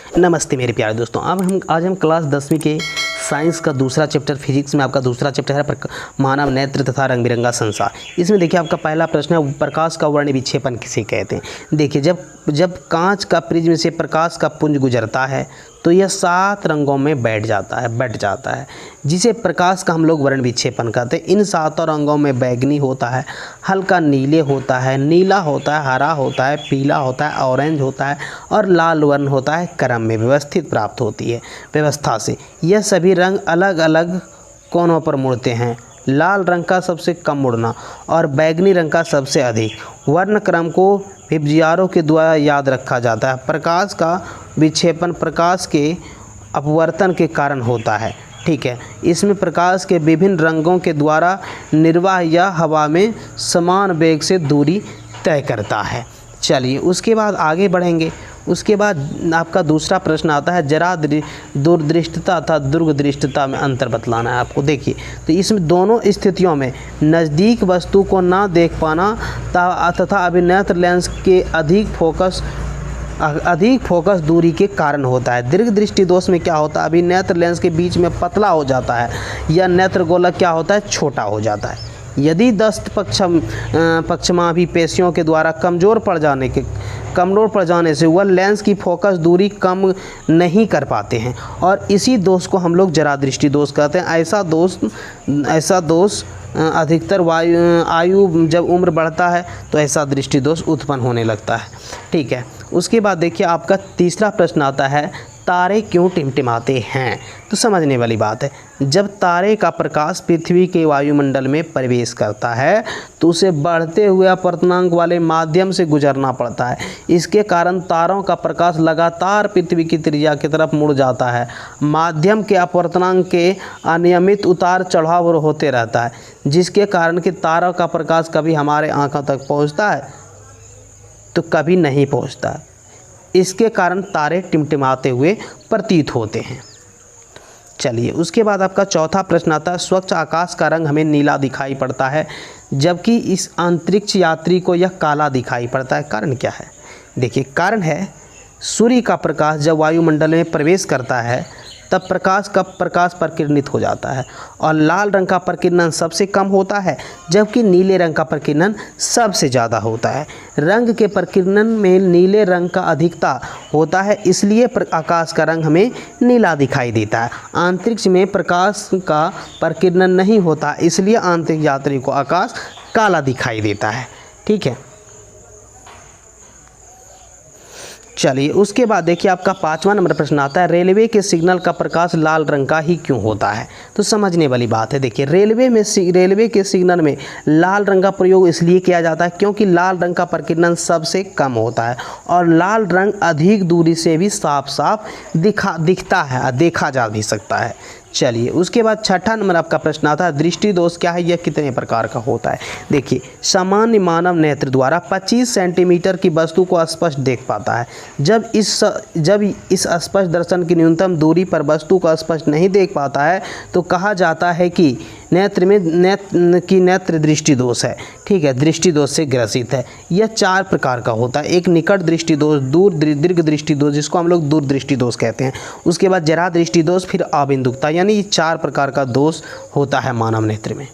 नमस्ते मेरे प्यारे दोस्तों। आज हम क्लास 10वीं के साइंस का दूसरा चैप्टर, फिजिक्स में आपका दूसरा चैप्टर है मानव नेत्र तथा रंग बिरंगा संसार। इसमें देखिए आपका पहला प्रश्न है, प्रकाश का वर्ण विक्षेपण किसे कहते हैं। देखिए जब कांच का प्रिज्म से प्रकाश का पुंज गुजरता है तो यह 7 रंगों में बट जाता है जिसे प्रकाश का हम लोग वर्ण विक्षेपण कहते हैं। इन 7 रंगों में बैगनी होता है, हल्का नीले होता है, नीला होता है, हरा होता है, पीला होता है, ऑरेंज होता है और लाल वर्ण होता है। क्रम में व्यवस्थित प्राप्त होती है व्यवस्था से। यह सभी रंग अलग अलग कोनों पर मुड़ते हैं। लाल रंग का सबसे कम मुड़ना और बैगनी रंग का सबसे अधिक। वर्ण क्रम को विभजियारों के द्वारा याद रखा जाता है। प्रकाश का विक्षेपण प्रकाश के अपवर्तन के कारण होता है। ठीक है, इसमें प्रकाश के विभिन्न रंगों के द्वारा निर्वाह या हवा में समान वेग से दूरी तय करता है। चलिए उसके बाद आगे बढ़ेंगे। उसके बाद आपका दूसरा प्रश्न आता है, जरा दूरदृष्टता तथा दीर्घदृष्टता में अंतर बतलाना है आपको। देखिए तो इसमें दोनों स्थितियों में नज़दीक वस्तु को ना देख पाना तथा अभिनेत्र लेंस के अधिक फोकस दूरी के कारण होता है। दीर्घ दृष्टि दोष में क्या होता है, अभिनेत्र लेंस के बीच में पतला हो जाता है या नेत्र गोलक क्या होता है, छोटा हो जाता है। यदि दस्त पक्षमाभि पेशियों के द्वारा कमज़ोर पड़ जाने से वह लेंस की फोकस दूरी कम नहीं कर पाते हैं और इसी दोष को हम लोग जरा दृष्टि दोष कहते हैं। ऐसा दोष अधिकतर आयु जब उम्र बढ़ता है तो ऐसा दृष्टि दोष उत्पन्न होने लगता है। ठीक है, उसके बाद देखिए आपका तीसरा प्रश्न आता है, तारे क्यों टिमटिमाते हैं। तो समझने वाली बात है, जब तारे का प्रकाश पृथ्वी के वायुमंडल में प्रवेश करता है तो उसे बढ़ते हुए अपवर्तनांक वाले माध्यम से गुजरना पड़ता है। इसके कारण तारों का प्रकाश लगातार पृथ्वी की त्रिज्या की तरफ मुड़ जाता है। माध्यम के अपवर्तनांक के अनियमित उतार चढ़ाव होते रहता है, जिसके कारण कि तारों का प्रकाश कभी हमारे आँखों तक पहुँचता है तो कभी नहीं पहुँचता है। इसके कारण तारे टिमटिमाते हुए प्रतीत होते हैं। चलिए उसके बाद आपका चौथा प्रश्न आता है, स्वच्छ आकाश का रंग हमें नीला दिखाई पड़ता है जबकि इस अंतरिक्ष यात्री को यह काला दिखाई पड़ता है। कारण क्या है। देखिए कारण है, सूर्य का प्रकाश जब वायुमंडल में प्रवेश करता है तब प्रकाश प्रकिरणित हो जाता है और लाल रंग का प्रकिरणन सबसे कम होता है जबकि नीले रंग का प्रकिरणन सबसे ज़्यादा होता है। रंग के प्रकिरणन में नीले रंग का अधिकता होता है, इसलिए आकाश का रंग हमें नीला दिखाई देता है। अंतरिक्ष में प्रकाश का प्रकिरणन नहीं होता, इसलिए अंतरिक्ष यात्री को आकाश काला दिखाई देता है। ठीक है, चलिए उसके बाद देखिए आपका 5वां नंबर प्रश्न आता है, रेलवे के सिग्नल का प्रकाश लाल रंग का ही क्यों होता है। तो समझने वाली बात है। देखिए रेलवे के सिग्नल में लाल रंग का प्रयोग इसलिए किया जाता है क्योंकि लाल रंग का प्रकिरणन सबसे कम होता है और लाल रंग अधिक दूरी से भी साफ साफ दिखता है, देखा जा भी सकता है। चलिए उसके बाद 6ठा नंबर आपका प्रश्न आता है, दृष्टि दोष क्या है, यह कितने प्रकार का होता है। देखिए सामान्य मानव नेत्र द्वारा 25 सेंटीमीटर की वस्तु को स्पष्ट देख पाता है। जब इस स्पष्ट दर्शन की न्यूनतम दूरी पर वस्तु को स्पष्ट नहीं देख पाता है तो कहा जाता है कि नेत्र दृष्टि दोष है। ठीक है, दृष्टि दोष से ग्रसित है। यह 4 प्रकार का होता है। एक निकट दृष्टि दोष, दीर्घ दृष्टि दोष जिसको हम लोग दूर दृष्टि दोष कहते हैं, उसके बाद जरा दृष्टि दोष, फिर अबिंदुकता, यानी ये 4 प्रकार का दोष होता है मानव नेत्र में।